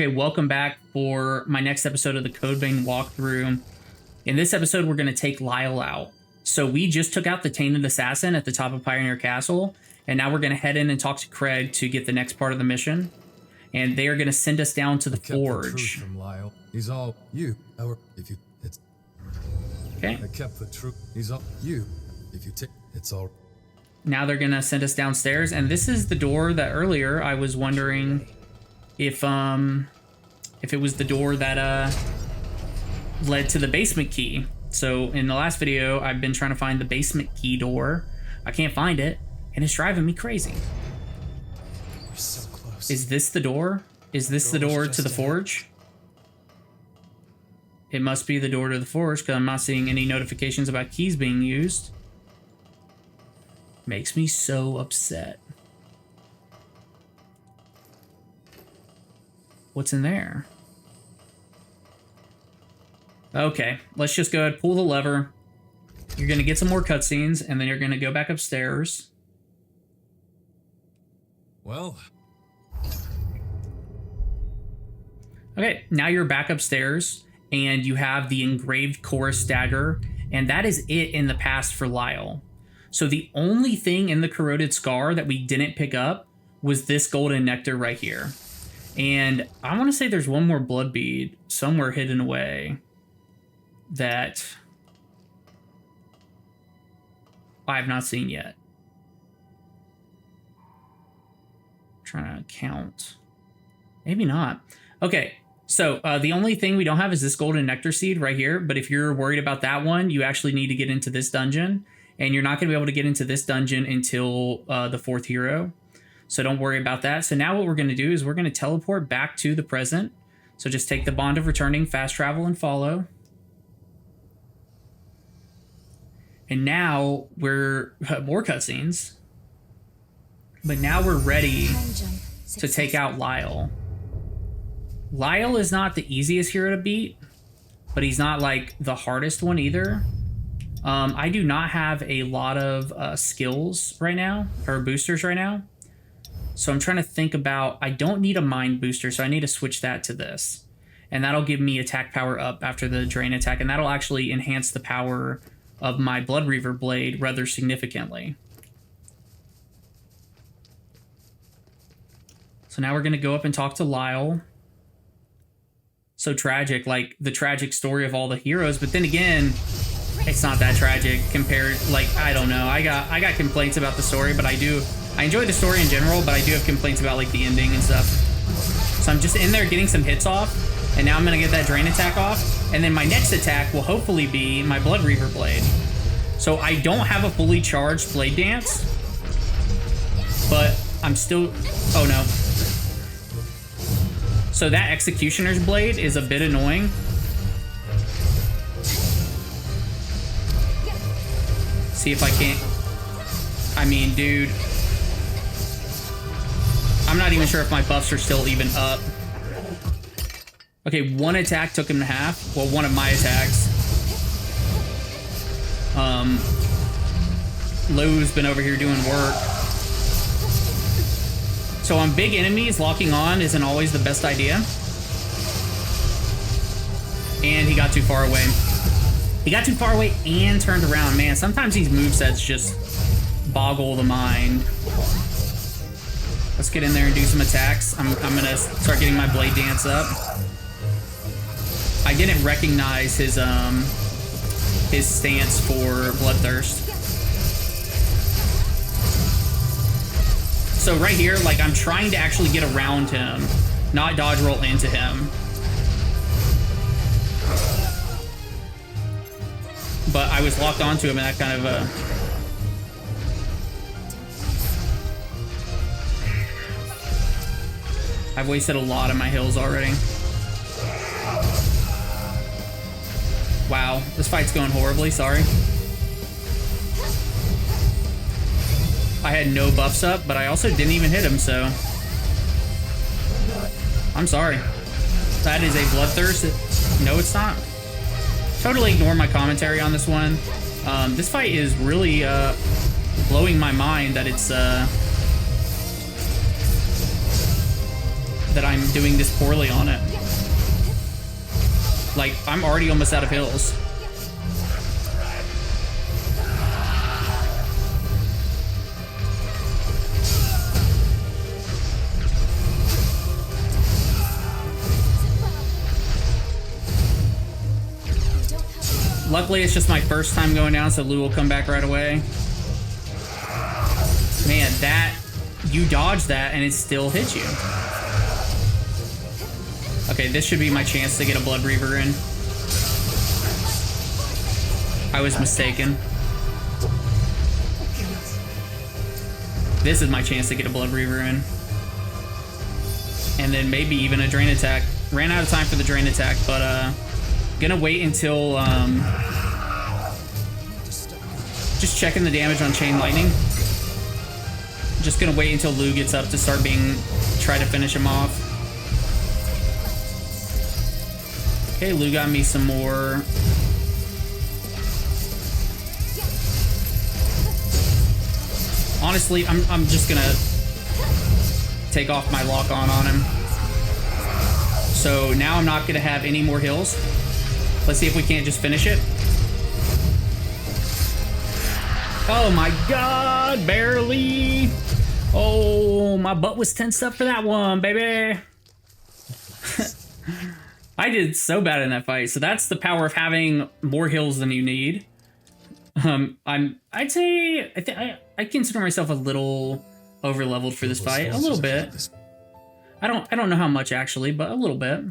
Okay, welcome back for my next episode of the Codevein walkthrough. In this episode, we're going to take Lyle out. So we just took out the Tainted Assassin at the top of Pioneer Castle, and now we're going to head in and talk to Craig to get the next part of the mission. And they are going to send us down to the Forge. From Lyle. He's all you. Or if you, it's okay. I kept the truth. He's all you. If you take, it's all. Now they're going to send us downstairs, and this is the door that earlier I was wondering if it was the door that led to the basement key. So in the last video, I've been trying to find the basement key door. I can't find it, and it's driving me crazy. We're so close. Is this the door? Is this the door to the Forge? It must be the door to the Forge, because I'm not seeing any notifications about keys being used. Makes me so upset. What's in there? Okay, let's just go ahead and pull the lever. You're going to get some more cutscenes, and then you're going to go back upstairs. Well. Okay, now you're back upstairs, and you have the engraved chorus dagger, and that is it in the past for Lyle. So the only thing in the corroded scar that we didn't pick up was this golden nectar right here. And I want to say there's one more blood bead somewhere hidden away that I have not seen yet. I'm trying to count. Maybe not. Okay, so the only thing we don't have is this golden nectar seed right here. But if you're worried about that one, you actually need to get into this dungeon. And you're not going to be able to get into this dungeon until the fourth hero. So don't worry about that. So now what we're going to do is we're going to teleport back to the present. So just take the Bond of Returning, fast travel, and follow. And now we're more cutscenes. But now we're ready to take out Lyle. Lyle is not the easiest hero to beat, but he's not like the hardest one either. I do not have a lot of skills right now, or boosters right now. So I'm trying to think about, I don't need a mind booster, so I need to switch that to this. And that'll give me attack power up after the drain attack, and that'll actually enhance the power of my Blood Reaver blade rather significantly. So now we're going to go up and talk to Lyle. So tragic, like the tragic story of all the heroes, but then again, it's not that tragic compared, like, I don't know. I got complaints about the story, but I enjoy the story in general, but I do have complaints about like the ending and stuff. So I'm just in there getting some hits off, and now I'm gonna get that drain attack off, and then my next attack will hopefully be my Blood Reaver blade. So I don't have a fully charged blade dance, but I'm still, oh no. So that Executioner's blade is a bit annoying. See if I can't. I mean, dude. I'm not even sure if my buffs are still even up. Okay, one attack took him to half. Well, one of my attacks. Lou's been over here doing work. So on big enemies, locking on isn't always the best idea. And he got too far away. He got too far away and turned around. Man, sometimes these movesets just boggle the mind. Let's get in there and do some attacks. I'm gonna start getting my blade dance up. I didn't recognize his stance for Bloodthirst. So right here, like, I'm trying to actually get around him, not dodge roll into him. But I was locked onto him, and that kind of I've wasted a lot of my heals already. Wow, this fight's going horribly, sorry. I had no buffs up, but I also didn't even hit him, so I'm sorry. That is a Bloodthirst. No, it's not. Totally ignore my commentary on this one. This fight is really blowing my mind that it's that I'm doing this poorly on it. Like, I'm already almost out of heals. Luckily, it's just my first time going down, so Lou will come back right away. Man, that... You dodge that, and it still hits you. Okay, this should be my chance to get a Blood Reaver in. I was mistaken. This is my chance to get a Blood Reaver in. And then maybe even a Drain Attack. Ran out of time for the Drain Attack, but gonna wait until... just checking the damage on Chain Lightning. Just gonna wait until Lou gets up to start try to finish him off. Okay, Lou got me some more. Honestly, I'm just gonna take off my lock on him. So now I'm not gonna have any more heals. Let's see if we can't just finish it. Oh my god, barely. Oh, my butt was tensed up for that one, baby. I did so bad in that fight. So that's the power of having more heals than you need. I'd say I consider myself a little over leveled for this fight. A little bit. I don't know how much actually, but a little bit.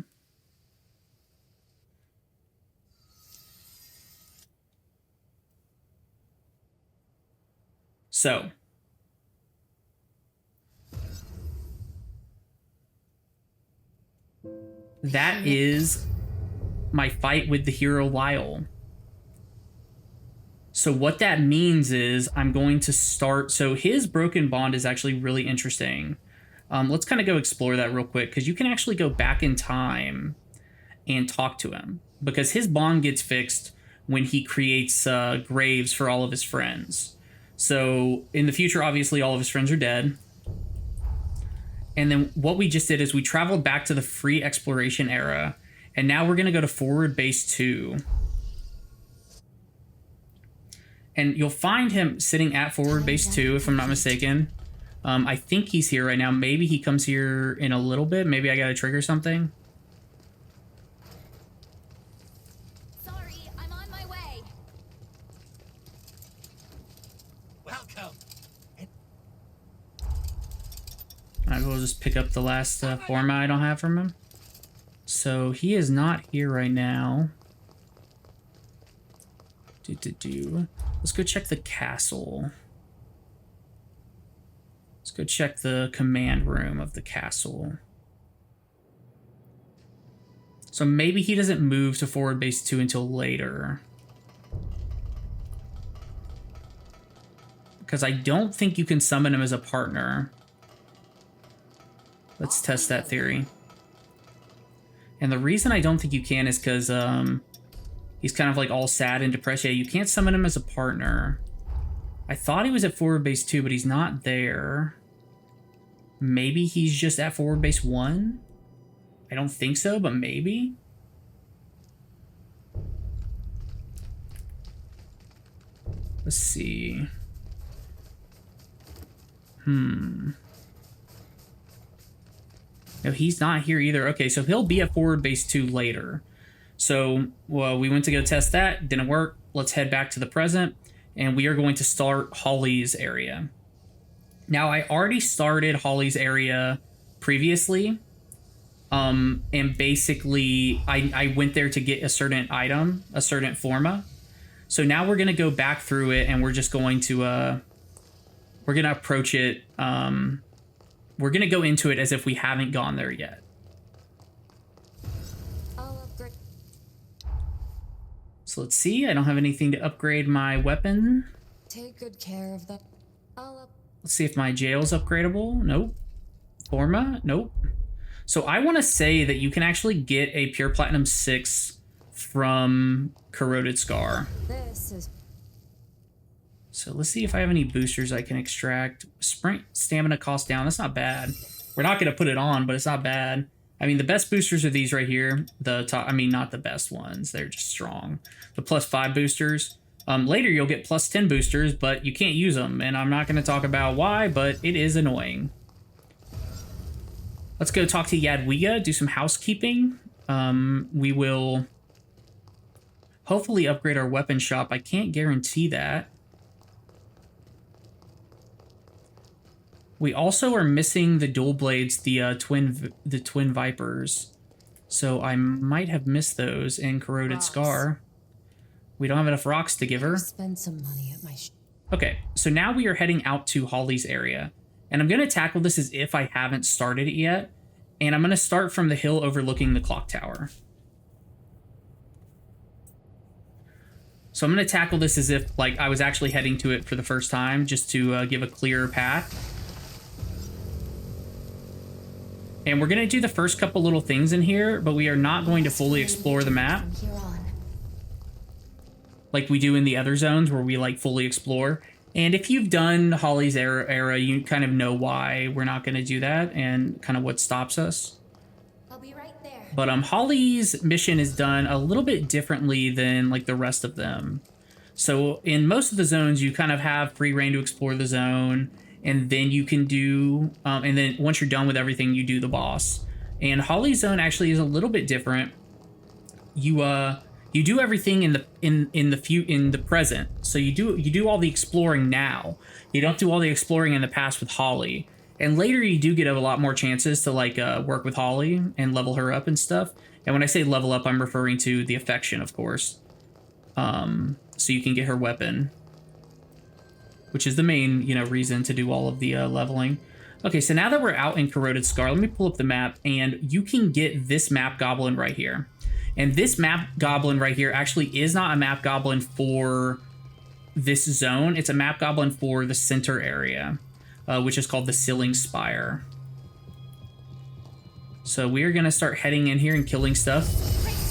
So that is my fight with the hero Lyle. So what that means is I'm going to start... So his broken bond is actually really interesting. Let's kind of go explore that real quick, because you can actually go back in time and talk to him. Because his bond gets fixed when he creates graves for all of his friends. So in the future, obviously, all of his friends are dead. And then what we just did is we traveled back to the free exploration era. And now we're going to go to forward base 2. And you'll find him sitting at forward base 2, if I'm not mistaken. I think he's here right now. Maybe he comes here in a little bit. Maybe I got to trigger something. Sorry, I'm on my way. Welcome. I will just pick up the last format I don't have from him. So he is not here right now. Let's go check the castle. Let's go check the command room of the castle. So maybe he doesn't move to forward base 2 until later. Because I don't think you can summon him as a partner. Let's test that theory. And the reason I don't think you can is because he's kind of like all sad and depressed. Yeah, you can't summon him as a partner. I thought he was at forward base 2, but he's not there. Maybe he's just at forward base 1? I don't think so, but maybe. Let's see. No, he's not here either. Okay, so he'll be at forward base 2 later. So, well, we went to go test that. Didn't work. Let's head back to the present. And we are going to start Holly's area. Now, I already started Holly's area previously. And basically, I went there to get a certain item, a certain forma. So now we're going to go back through it, and we're just going to... we're going to approach it... we're going to go into it as if we haven't gone there yet. I'll upgrade. So let's see. I don't have anything to upgrade my weapon. Take good care of that. Let's see if my jail's upgradable. Nope. Forma? Nope. So I want to say that you can actually get a pure platinum 6 from Corroded Scar. This is... So let's see if I have any boosters I can extract. Sprint stamina cost down. That's not bad. We're not going to put it on, but it's not bad. I mean, the best boosters are these right here. The top, I mean, not the best ones. They're just strong. The +5 boosters. Later, you'll get +10 boosters, but you can't use them. And I'm not going to talk about why, but it is annoying. Let's go talk to Yadwiga, do some housekeeping. We will hopefully upgrade our weapon shop. I can't guarantee that. We also are missing the dual blades, the twin vipers. So I might have missed those in Corroded Scar. We don't have enough rocks to give her. Spend some money at my Okay, so now we are heading out to Holly's area. And I'm going to tackle this as if I haven't started it yet. And I'm going to start from the hill overlooking the clock tower. So I'm going to tackle this as if like I was actually heading to it for the first time, just to give a clearer path. And we're going to do the first couple little things in here, but we are not going to fully explore the map like we do in the other zones where we like fully explore. And if you've done Holly's era, you kind of know why we're not going to do that and kind of what stops us. I'll be right there. But Holly's mission is done a little bit differently than like the rest of them. So in most of the zones, you kind of have free reign to explore the zone, and then you can do, and then once you're done with everything, you do the boss. And Holly's zone actually is a little bit different. You do everything in the present. So you do all the exploring now. You don't do all the exploring in the past with Holly. And later you do get a lot more chances to like work with Holly and level her up and stuff. And when I say level up, I'm referring to the affection, of course. So you can get her weapon, which is the main, reason to do all of the leveling. Okay, so now that we're out in Corroded Scar, let me pull up the map, and you can get this map goblin right here. And this map goblin right here actually is not a map goblin for this zone. It's a map goblin for the center area, which is called the Ceiling Spire. So we are going to start heading in here and killing stuff.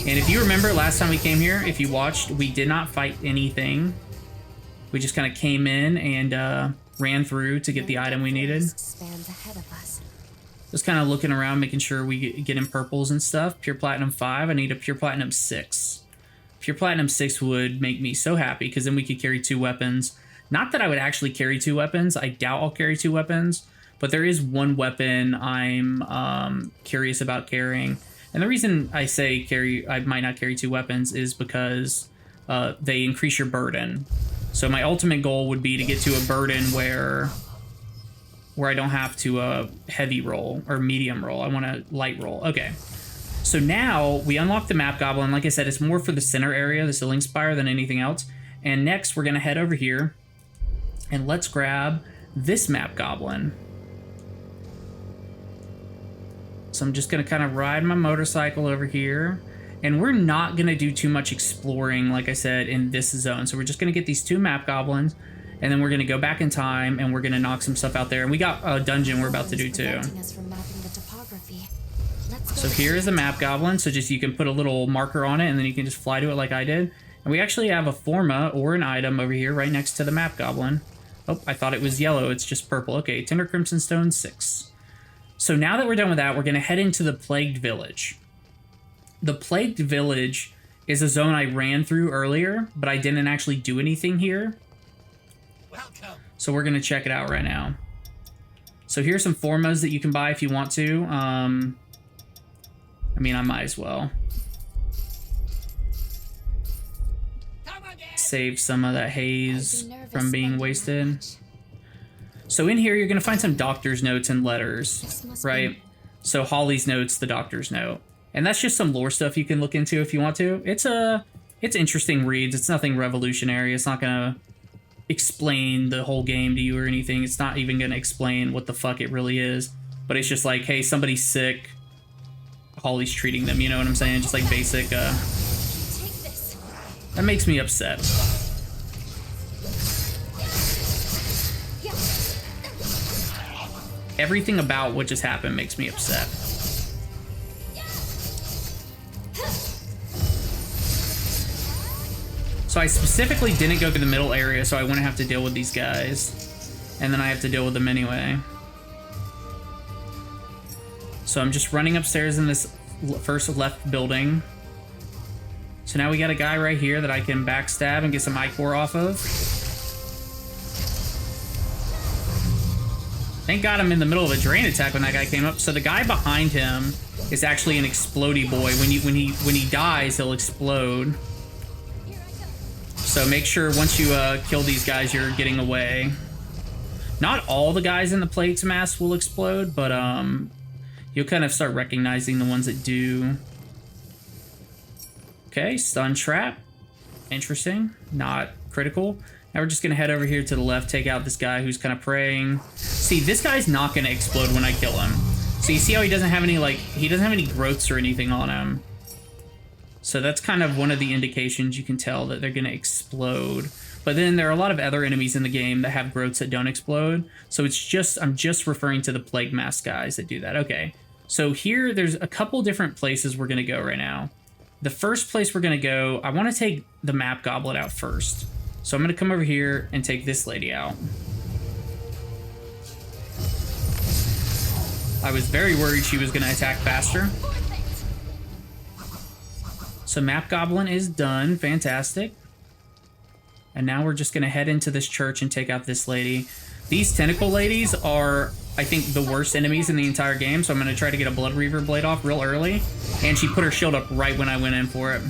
And if you remember last time we came here, if you watched, we did not fight anything. We just kind of came in and ran through to get the item we needed. Stands ahead of us. Just kind of looking around, making sure we get in purples and stuff. Pure Platinum 5. I need a Pure Platinum 6. Pure Platinum 6 would make me so happy, because then we could carry 2 weapons. Not that I would actually carry 2 weapons. I doubt I'll carry 2 weapons. But there is one weapon I'm curious about carrying. And the reason I say I might not carry 2 weapons is because they increase your burden. So my ultimate goal would be to get to a burden where I don't have to heavy roll or medium roll. I want to light roll. Okay. So now we unlock the map goblin. Like I said, it's more for the center area, the Ceiling Spire, than anything else. And next we're going to head over here and let's grab this map goblin. So I'm just going to kind of ride my motorcycle over here. And we're not going to do too much exploring, like I said, in this zone. So we're just going to get these 2 map goblins. And then we're going to go back in time, and we're going to knock some stuff out there. And we got a dungeon we're about to do, too. So here is the map goblin. So just you can put a little marker on it, and then you can just fly to it like I did. And we actually have a forma or an item over here right next to the map goblin. Oh, I thought it was yellow. It's just purple. Okay, Tender Crimson Stone 6. So now that we're done with that, we're going to head into the Plagued Village. The Plagued Village is a zone I ran through earlier, but I didn't actually do anything here. Welcome. So we're going to check it out right now. So here's some formas that you can buy if you want to. I mean, I might as well save some of that haze from being wasted. So in here, you're going to find some doctor's notes and letters, right? So Holly's notes, the doctor's note. And that's just some lore stuff you can look into if you want to. It's interesting reads. It's nothing revolutionary. It's not going to explain the whole game to you or anything. It's not even going to explain what the fuck it really is. But it's just like, hey, somebody's sick. Holly's treating them, you know what I'm saying? Just like basic, that makes me upset. Everything about what just happened makes me upset. So I specifically didn't go to the middle area so I wouldn't have to deal with these guys. And then I have to deal with them anyway. So I'm just running upstairs in this first left building. So now we got a guy right here that I can backstab and get some I-core off of. Thank God I'm in the middle of a drain attack when that guy came up. So the guy behind him is actually an explodey boy. When he dies, he'll explode. So make sure once you kill these guys, you're getting away. Not all the guys in the plague's mask will explode, but you'll kind of start recognizing the ones that do. Okay, stun trap. Interesting. Not critical. Now we're just going to head over here to the left, take out this guy who's kind of praying. See, this guy's not going to explode when I kill him. So you see how he doesn't have any, like, he doesn't have any growths or anything on him. So that's kind of one of the indications you can tell that they're going to explode. But then there are a lot of other enemies in the game that have growths that don't explode. So it's just, I'm just referring to the plague mask guys that do that. Okay. So here, there's a couple different places we're going to go right now. The first place we're going to go, I want to take the map goblin out first. So I'm going to come over here and take this lady out. I was very worried she was going to attack faster. So map goblin is done. Fantastic. And now we're just going to head into this church and take out this lady. These tentacle ladies are, I think, the worst enemies in the entire game. So I'm going to try to get a Blood Reaver blade off real early. And she put her shield up right when I went in for it.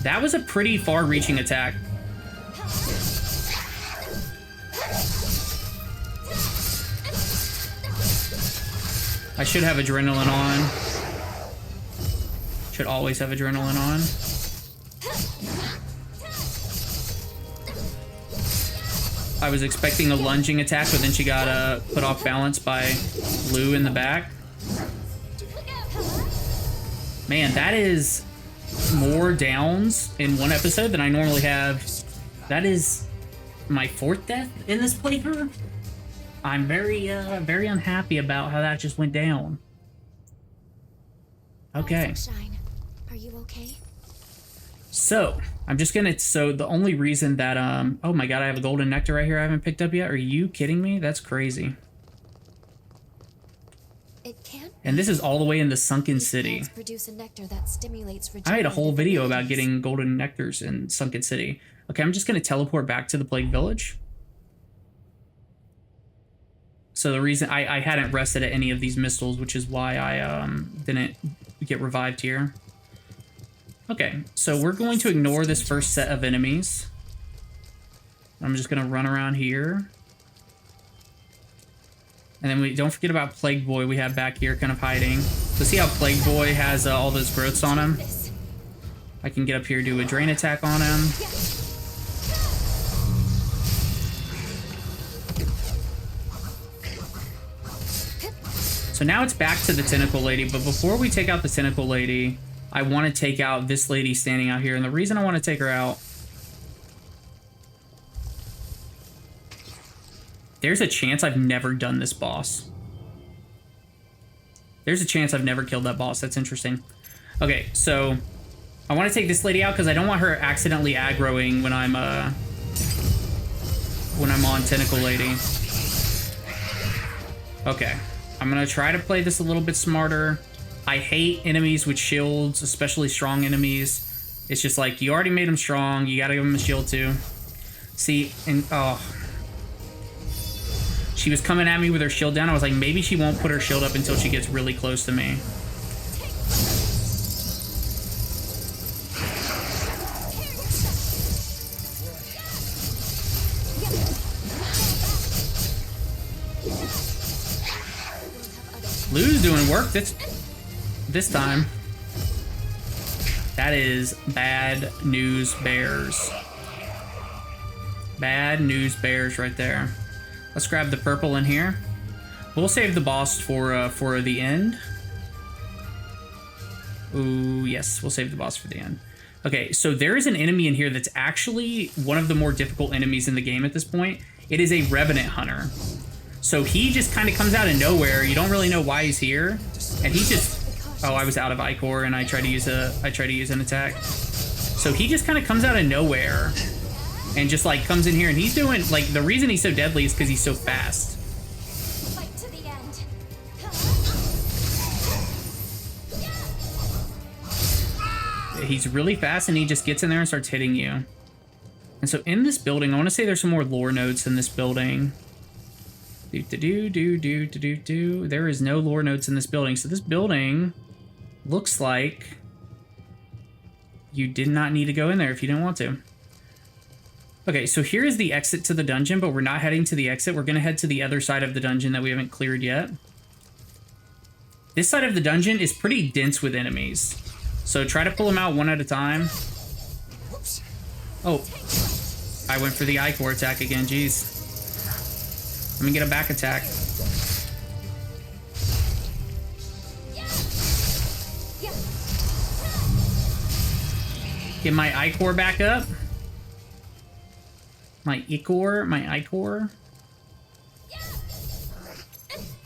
That was a pretty far-reaching attack. I should have adrenaline on. Should always have adrenaline on. I was expecting a lunging attack, but then she got put off balance by Lou in the back. Man, that is more downs in one episode than I normally have. That is my 4th death in this playthrough. I'm very unhappy about how that just went down. Okay. Sunshine, are you okay? So, I'm just gonna, so the only reason that, oh my god, I have a golden nectar right here I haven't picked up yet. Are you kidding me? That's crazy. It can't. And this is all the way in the sunken These city. plants produce a nectar that stimulates I made a whole regenerative video about abilities. getting golden nectars in sunken city. Okay, I'm just gonna teleport back to the plague village. So the reason I hadn't rested at any of these mistles, which is why I didn't get revived here. Okay, so we're going to ignore this first set of enemies. I'm just gonna run around here. And then we don't forget about Plague Boy we have back here kind of hiding. So see how Plague Boy has all those growths on him? I can get up here, do a drain attack on him. So now it's back to the tentacle lady, but before we take out the tentacle lady, I want to take out this lady standing out here. And the reason I want to take her out, there's a chance I've never done this boss. There's a chance I've never killed that boss. That's interesting. Okay, so I want to take this lady out because I don't want her accidentally aggroing when I'm on tentacle lady. Okay. I'm going to try to play this a little bit smarter. I hate enemies with shields, especially strong enemies. It's just like, you already made them strong. You got to give them a shield too. See, and oh. She was coming at me with her shield down. I was like, maybe she won't put her shield up until she gets really close to me. Lou's doing work this time. That is bad news bears. Bad news bears right there. Let's grab the purple in here. We'll save the boss for the end. Ooh, yes, we'll save the boss for the end. Okay, so there is an enemy in here that's actually one of the more difficult enemies in the game at this point. It is a Revenant hunter. So he just kind of comes out of nowhere. You don't really know why he's here, and he just, oh, I was out of I-core and I tried to use an attack. So he just kind of comes out of nowhere and just like comes in here, and he's doing like, the reason he's so deadly is because he's so fast. Fight to the end. He's really fast, and he just gets in there and starts hitting you. And so in this building, I want to say there's some more lore notes in this building. There is no lore notes in this building. So this building looks like you did not need to go in there if you didn't want to. Okay, so here is the exit to the dungeon, but we're not heading to the exit. We're going to head to the other side of the dungeon that we haven't cleared yet. This side of the dungeon is pretty dense with enemies. So try to pull them out one at a time. Whoops. Oh, I went for the Icor attack again, jeez. Let me get a back attack. Get my Icor back up. My Icor.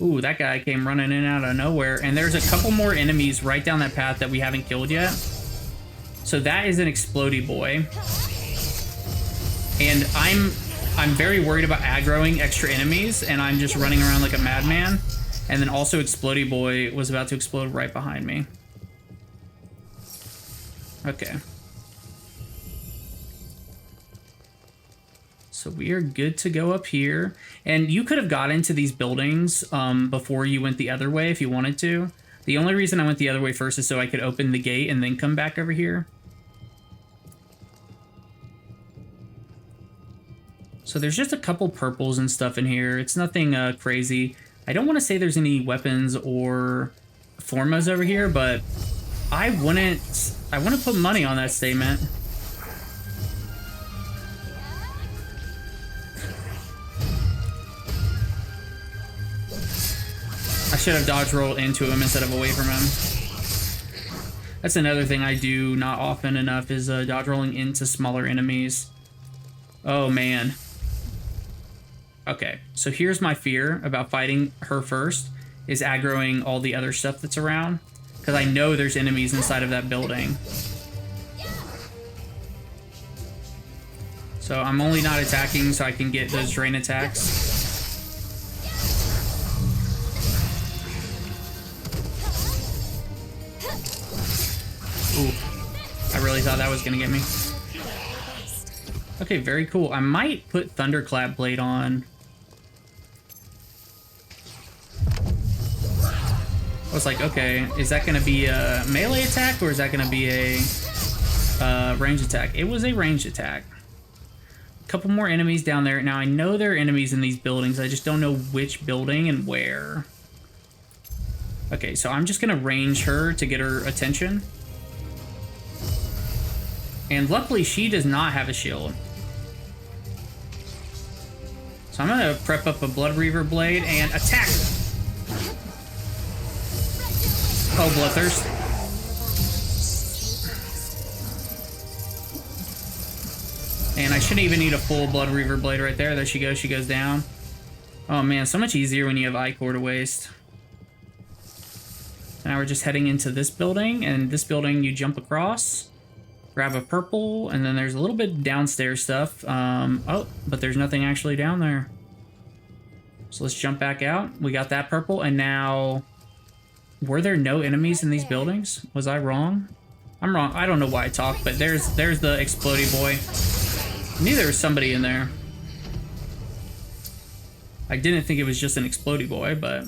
Ooh, that guy came running in out of nowhere. And there's a couple more enemies right down that path that we haven't killed yet. So that is an explodey boy. And I'm very worried about aggroing extra enemies, and I'm just running around like a madman. And then also explodey boy was about to explode right behind me. Okay. So we are good to go up here. And you could have got into these buildings before you went the other way if you wanted to. The only reason I went the other way first is so I could open the gate and then come back over here. So there's just a couple purples and stuff in here. It's nothing crazy. I don't want to say there's any weapons or formos over here, but I want to put money on that statement. I should have dodge rolled into him instead of away from him. That's another thing I do not often enough is dodge rolling into smaller enemies. Oh man. Okay, so here's my fear about fighting her first, is aggroing all the other stuff that's around. Because I know there's enemies inside of that building. So I'm only not attacking so I can get those drain attacks. Ooh, I really thought that was gonna get me. Okay, very cool. I might put Thunderclap Blade on. I was like, okay, is that gonna be a melee attack or is that gonna be a range attack? It was a range attack. A couple more enemies down there. Now I know there are enemies in these buildings. I just don't know which building and where. Okay, so I'm just gonna range her to get her attention. And luckily she does not have a shield. So I'm gonna prep up a Blood Reaver Blade and attack! Oh, Bloodthirst. And I shouldn't even need a full Blood Reaver Blade right there. There she goes down. Oh man, so much easier when you have Icor to waste. So now we're just heading into this building, and this building you jump across. Grab a purple, and then there's a little bit downstairs stuff. Oh, but there's nothing actually down there. So let's jump back out. We got that purple, and now... Were there no enemies in these buildings? Was I wrong? I'm wrong. I don't know why I talk, but there's the explodey boy. I knew there was somebody in there. I didn't think it was just an explodey boy, but...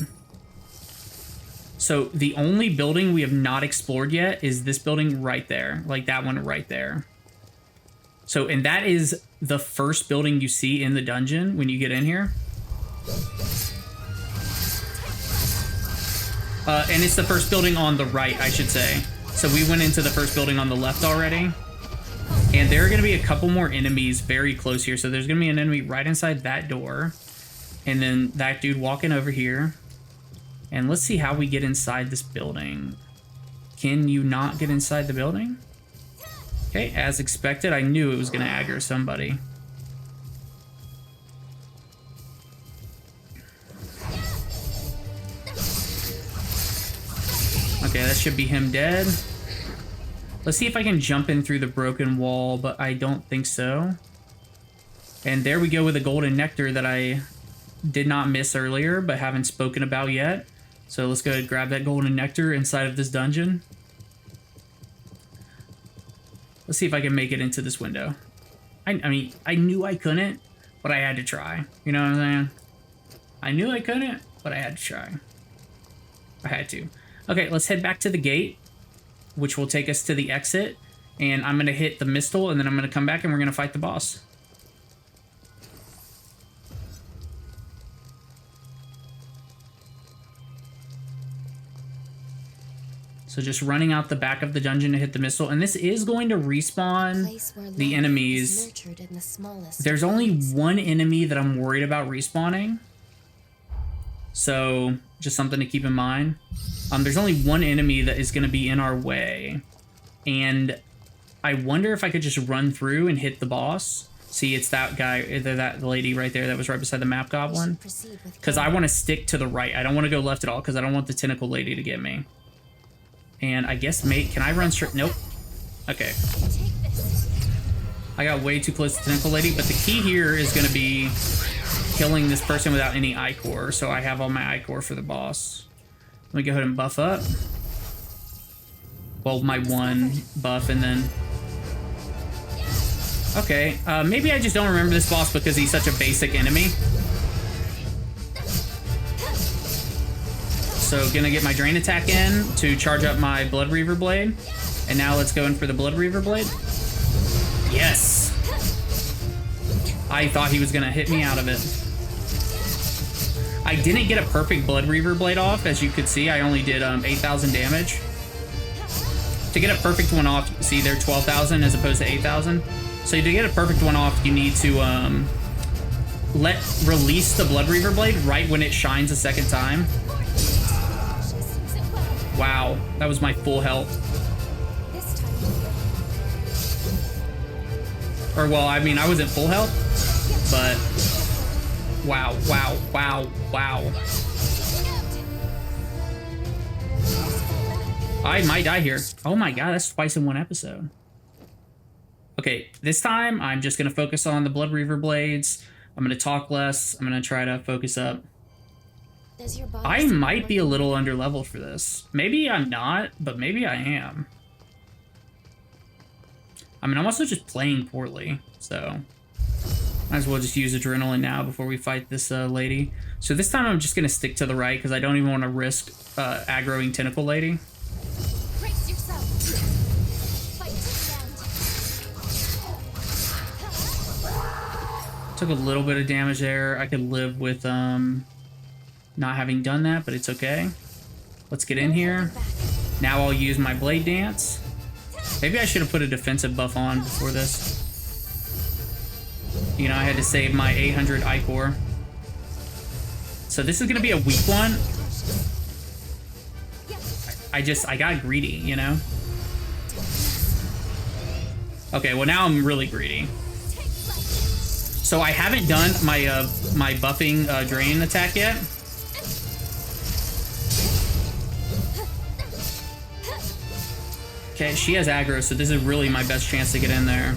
So the only building we have not explored yet is this building right there. Like that one right there. So, and that is the first building you see in the dungeon when you get in here. And it's the first building on the right, I should say. So we went into the first building on the left already. And there are going to be a couple more enemies very close here. So there's going to be an enemy right inside that door. And then that dude walking over here. And let's see how we get inside this building. Can you not get inside the building? Okay, as expected, I knew it was going to aggro somebody. Okay, that should be him dead. Let's see if I can jump in through the broken wall, but I don't think so. And there we go with a golden nectar that I did not miss earlier, but haven't spoken about yet. So let's go ahead and grab that golden nectar inside of this dungeon. Let's see if I can make it into this window. I mean, I knew I couldn't, but I had to try. You know what I'm saying? I knew I couldn't, but I had to try. I had to. Okay, let's head back to the gate, which will take us to the exit. And I'm going to hit the Mistle, and then I'm going to come back and we're going to fight the boss. So just running out the back of the dungeon to hit the Mistle. And this is going to respawn the enemies. There's only one enemy that I'm worried about respawning. So just something to keep in mind. There's only one enemy that is going to be in our way. And I wonder if I could just run through and hit the boss. See, it's that guy, that lady right there that was right beside the map goblin. Because I want to stick to the right. I don't want to go left at all because I don't want the tentacle lady to get me. And I guess, mate, can I run straight? Nope. Okay. I got way too close to Tentacle Lady, but the key here is going to be killing this person without any ichor. So I have all my ichor for the boss. Let me go ahead and buff up. Well, my one buff, and then... Okay, maybe I just don't remember this boss because he's such a basic enemy. So gonna get my Drain attack in to charge up my Blood Reaver Blade. And now let's go in for the Blood Reaver Blade. Yes! I thought he was gonna hit me out of it. I didn't get a perfect Blood Reaver Blade off, as you could see. I only did 8,000 damage. To get a perfect one off, see they're 12,000 as opposed to 8,000. So to get a perfect one off, you need to release the Blood Reaver Blade right when it shines a second time. Wow, that was my full health. Or, well, I mean, I was at full health, but wow, wow, wow, wow. I might die here. Oh my god, that's twice in one episode. Okay, this time I'm just going to focus on the Blood Reaver Blades. I'm going to talk less. I'm going to try to focus up. I might be a little underleveled for this. Maybe I'm not, but maybe I am. I mean, I'm also just playing poorly, so might as well just use Adrenaline now before we fight this lady. So this time I'm just going to stick to the right because I don't even want to risk aggroing Tentacle Lady. Brace yourself. Fight to the end. Took a little bit of damage there. I could live with not having done that, but it's okay. Let's get in here. Now I'll use my Blade Dance. Maybe I should have put a defensive buff on before this. You know, I had to save my 800 ichor. So this is going to be a weak one. I got greedy, you know? Okay, well now I'm really greedy. So I haven't done my my buffing Drain attack yet. Okay, she has aggro, so this is really my best chance to get in there.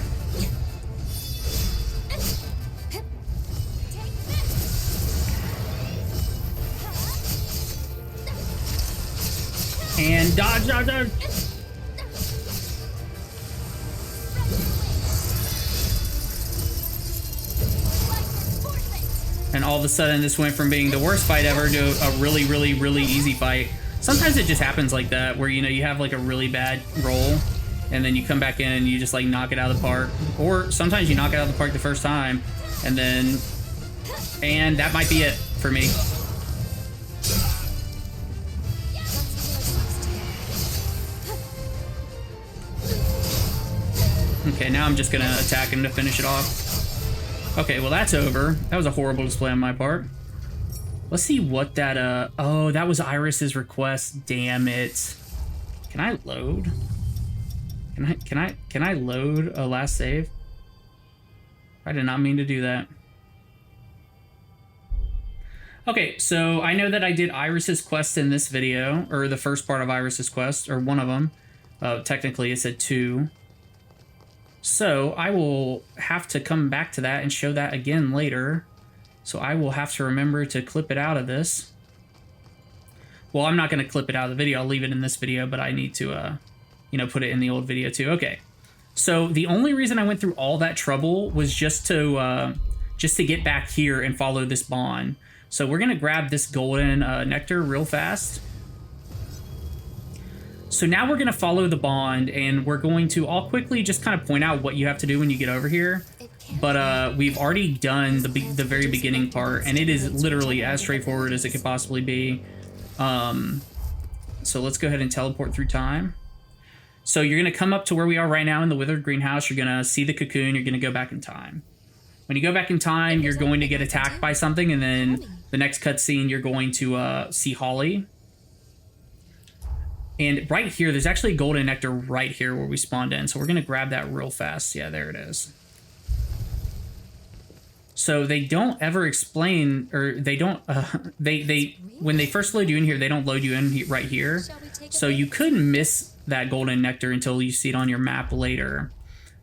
And dodge, dodge, dodge. And all of a sudden, this went from being the worst fight ever to a really, really, really easy fight. Sometimes it just happens like that, where, you know, you have like a really bad roll, and then you come back in and you just like knock it out of the park. Or sometimes you knock it out of the park the first time, and that might be it for me. Okay, now I'm just gonna attack him to finish it off. Okay, well that's over. That was a horrible display on my part. Let's see what that, oh, that was Iris's request. Damn it. Can I load? Can I load a last save? I did not mean to do that. Okay, so I know that I did Iris's quest in this video, or the first part of Iris's quest, or one of them. Technically, it said 2. So I will have to come back to that and show that again later. So I will have to remember to clip it out of this. Well, I'm not going to clip it out of the video. I'll leave it in this video, but I need to, you know, put it in the old video too. Okay. So the only reason I went through all that trouble was just to get back here and follow this bond. So we're gonna grab this golden nectar real fast. So now we're gonna follow the bond, and we're going to, I'll quickly just kind of point out what you have to do when you get over here. But we've already done the very beginning part, and it is literally as straightforward as it could possibly be. So let's go ahead and teleport through time. So you're gonna come up to where we are right now in the withered greenhouse. You're gonna see the cocoon. You're gonna go back in time. When you go back in time, you're going to get attacked by something, and then the next cutscene, you're going to see Holly. And right here, there's actually golden nectar right here where we spawned in. So we're going to grab that real fast. Yeah, there it is. So they don't ever explain, or they don't, when they first load you in here, they don't load you in right here. So you couldn't miss that golden nectar until you see it on your map later.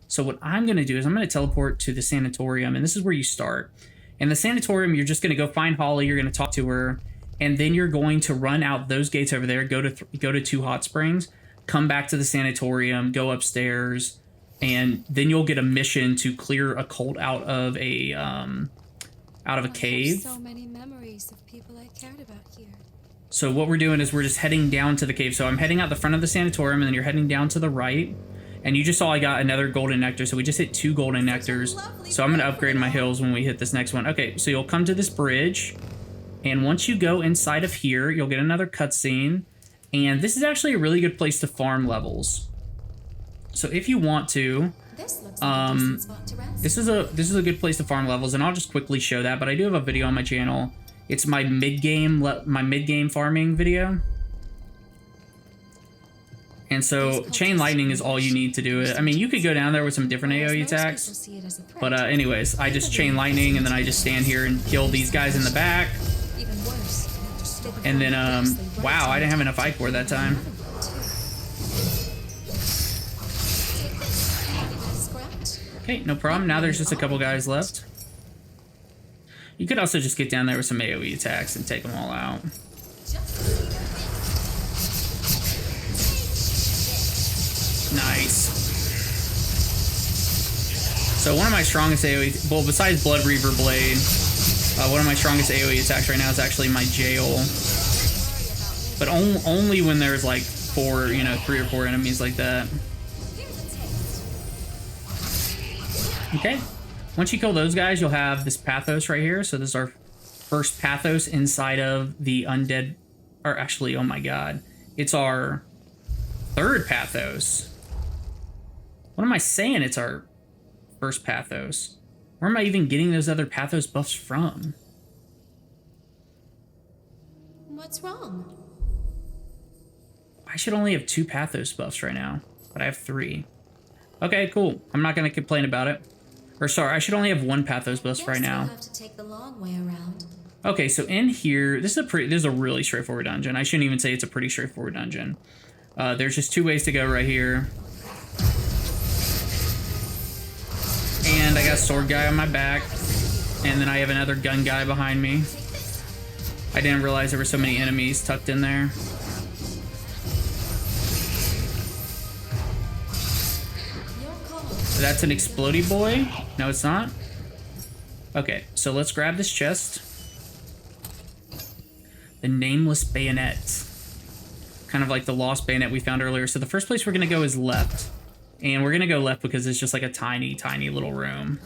So what I'm going to do is I'm going to teleport to the sanatorium, and this is where you start. In the sanatorium, you're just going to go find Holly, you're going to talk to her, and then you're going to run out those gates over there, go to 2 hot springs, come back to the sanatorium, go upstairs, and then you'll get a mission to clear a cult out of a cave. So many memories of people I cared about here. So what we're doing is we're just heading down to the cave. So I'm heading out the front of the sanatorium, and then you're heading down to the right. And you just saw I got another golden nectar, so we just hit 2 golden nectars. So I'm going to upgrade my hills when we hit this next one. Okay, so you'll come to this bridge, and once you go inside of here, you'll get another cutscene. And this is actually a really good place to farm levels. So if you want to, This looks like a decent spot to rest. this is a good place to farm levels, and I'll just quickly show that. But I do have a video on my channel. It's my mid-game farming video. And so chain lightning is all you need to do it. I mean, you could go down there with some different AoE attacks. But anyways, I just chain lightning, and then I just stand here and kill these guys in the back. Even worse. And then, wow, I didn't have enough ichor that time. Okay, no problem. Now there's just a couple guys left. You could also just get down there with some AoE attacks and take them all out. Nice. So one of my strongest AoE, well, besides Blood Reaver Blade, one of my strongest AoE attacks right now is actually my jail. But only when there's like 4, 3 or 4 enemies like that. Okay. Once you kill those guys, you'll have this Pathos right here. So this is our first Pathos inside of the Undead, or actually, oh my god, it's our 3rd Pathos. What am I saying? It's our first Pathos. Where am I even getting those other Pathos buffs from? What's wrong? I should only have 2 Pathos buffs right now, but I have 3. Okay, cool. I'm not going to complain about it. Or sorry, I should only have 1 Pathos buff right now. We'll have to take the long way around. Okay, so in here, this is a really straightforward dungeon. I shouldn't even say it's a pretty straightforward dungeon. There's just 2 ways to go right here. And I got a sword guy on my back. And then I have another gun guy behind me. I didn't realize there were so many enemies tucked in there. That's an explodey boy? No, it's not. Okay, so let's grab this chest. The nameless bayonet. Kind of like the lost bayonet we found earlier. So the first place we're going to go is left. And we're going to go left because it's just like a tiny, tiny little room.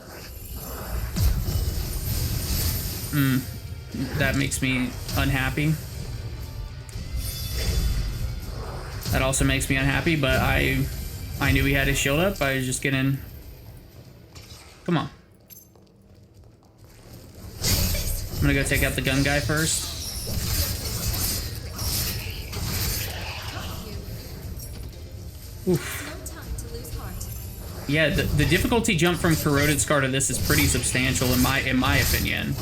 That makes me unhappy. That also makes me unhappy, but I knew he had his shield up. I was just getting... Come on. I'm gonna go take out the gun guy first. Oof. Yeah, the difficulty jump from Corroded Scar to this is pretty substantial in my opinion.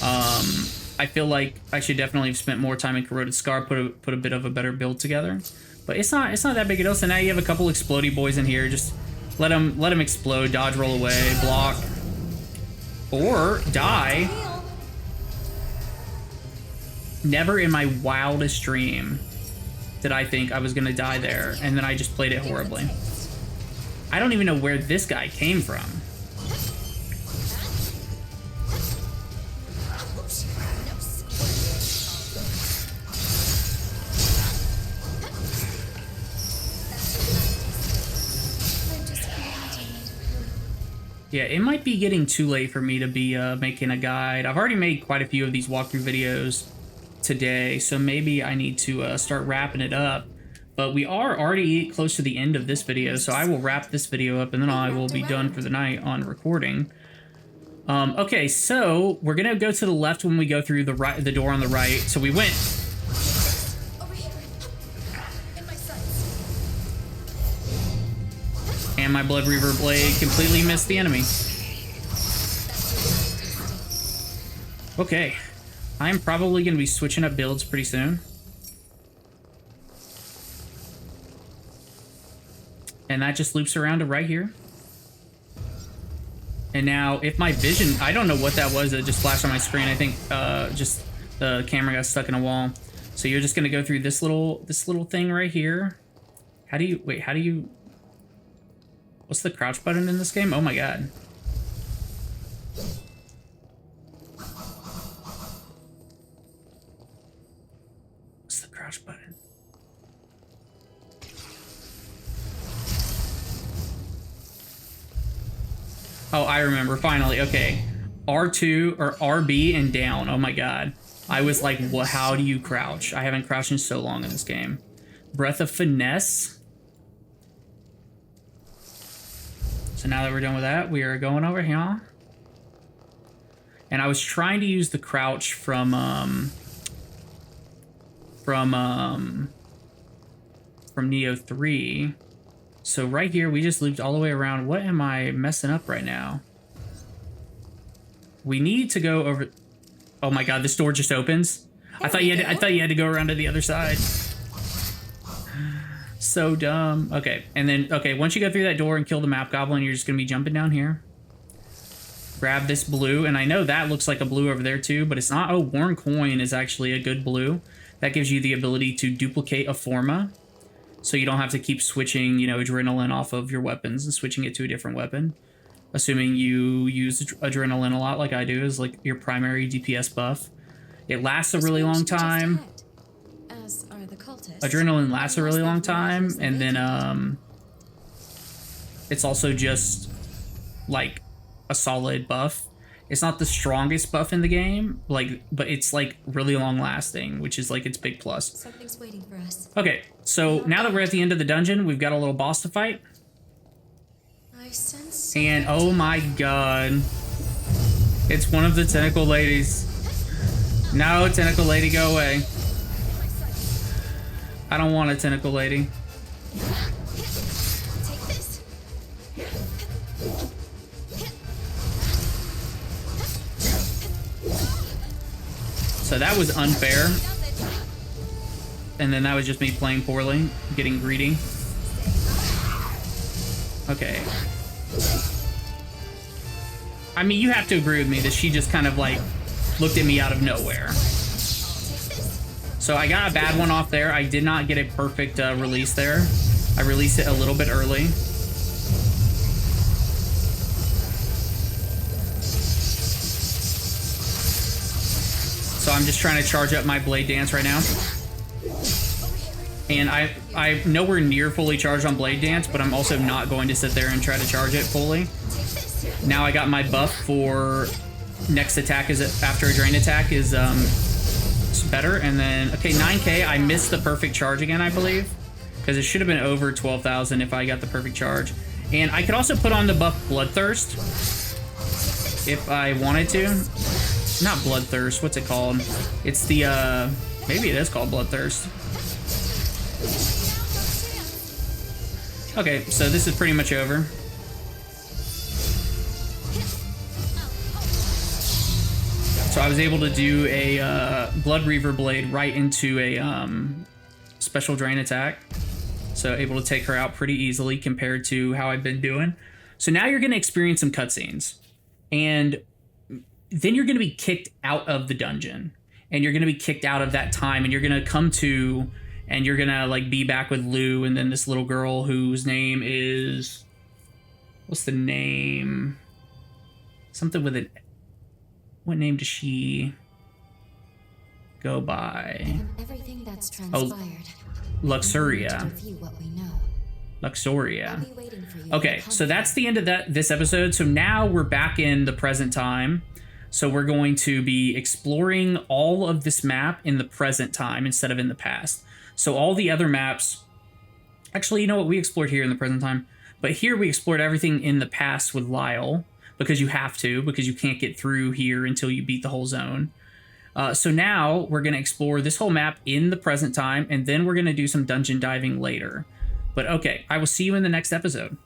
I feel like I should definitely have spent more time in Corroded Scar, put a bit of a better build together. But it's not that big a deal. So now you have a couple explodey boys in here. Just let them explode, dodge, roll away, block, or die. Never in my wildest dream did I think I was gonna die there, and then I just played it horribly. I don't even know where this guy came from. Yeah, it might be getting too late for me to be making a guide. I've already made quite a few of these walkthrough videos today, so maybe I need to start wrapping it up. But we are already close to the end of this video, so I will wrap this video up and then I will be done for the night on recording. Okay, so we're gonna go to the left when we go through the door on the right. So we went. Over here. In my sights. And my Blood Reaver Blade completely missed the enemy. Okay. I'm probably going to be switching up builds pretty soon. And that just loops around to right here. And now, if my vision... I don't know what that was that just flashed on my screen. I think just the camera got stuck in a wall. So you're just going to go through this little thing right here. How do you... Wait, how do you... What's the crouch button in this game? Oh my god. What's the crouch button? Oh, I remember. Finally. Okay. R2 or RB and down. Oh my god. I was like, what? How do you crouch? I haven't crouched in so long in this game. Breath of Finesse. So now that we're done with that, we are going over here. And I was trying to use the crouch from Neo 3. So right here, we just looped all the way around. What am I messing up right now? We need to go over... Oh my god, this door just opens. I thought you had to go around to the other side. So dumb. Okay, and then, okay, once you go through that door and kill the map goblin, you're just gonna be jumping down here. Grab this blue, and I know that looks like a blue over there too, but it's not. Oh, Worn Coin is actually a good blue. That gives you the ability to duplicate a forma, so you don't have to keep switching, you know, adrenaline off of your weapons and switching it to a different weapon. Assuming you use adrenaline a lot like I do, is like your primary DPS buff. It lasts a really long time. As are the cultists. Adrenaline lasts a really long time, and then it's also just like a solid buff. It's not the strongest buff in the game, like, but it's like really long lasting, which is like its big plus. Something's waiting for us. Okay, so now that we're at the end of the dungeon, we've got a little boss to fight. I sense. And oh my god, it's one of the tentacle ladies. No, tentacle lady, go away. I don't want a tentacle lady. Take this. So that was unfair. And then that was just me playing poorly, getting greedy. Okay. I mean, you have to agree with me that she just kind of like looked at me out of nowhere. So I got a bad one off there. I did not get a perfect release there. I released it a little bit early. So I'm just trying to charge up my Blade Dance right now. And I'm nowhere near fully charged on Blade Dance, but I'm also not going to sit there and try to charge it fully. Now I got my buff for next attack is after a drain attack is better. And then, okay, 9k, I missed the perfect charge again, I believe, because it should have been over 12,000 if I got the perfect charge. And I could also put on the buff Bloodthirst if I wanted to. Not Bloodthirst, what's it called? It's the, maybe it is called Bloodthirst. Okay, so this is pretty much over. So I was able to do a Blood Reaver Blade right into a special drain attack. So able to take her out pretty easily compared to how I've been doing. So now you're going to experience some cutscenes. And then you're going to be kicked out of the dungeon. And you're going to be kicked out of that time. And you're going to come to... And you're going to like be back with Lou and then this little girl whose name is... What's the name? Something with it. What name does she go by? Given everything that's transpired, Luxuria. to review what we know. Luxuria. I'll be waiting for you Okay, to come so that's back. the end of this episode. So now we're back in the present time. So we're going to be exploring all of this map in the present time instead of in the past. So all the other maps, actually, you know what? We explored here in the present time, but here we explored everything in the past with Lyle because you have to, because you can't get through here until you beat the whole zone. So now we're going to explore this whole map in the present time, and then we're going to do some dungeon diving later. But okay, I will see you in the next episode.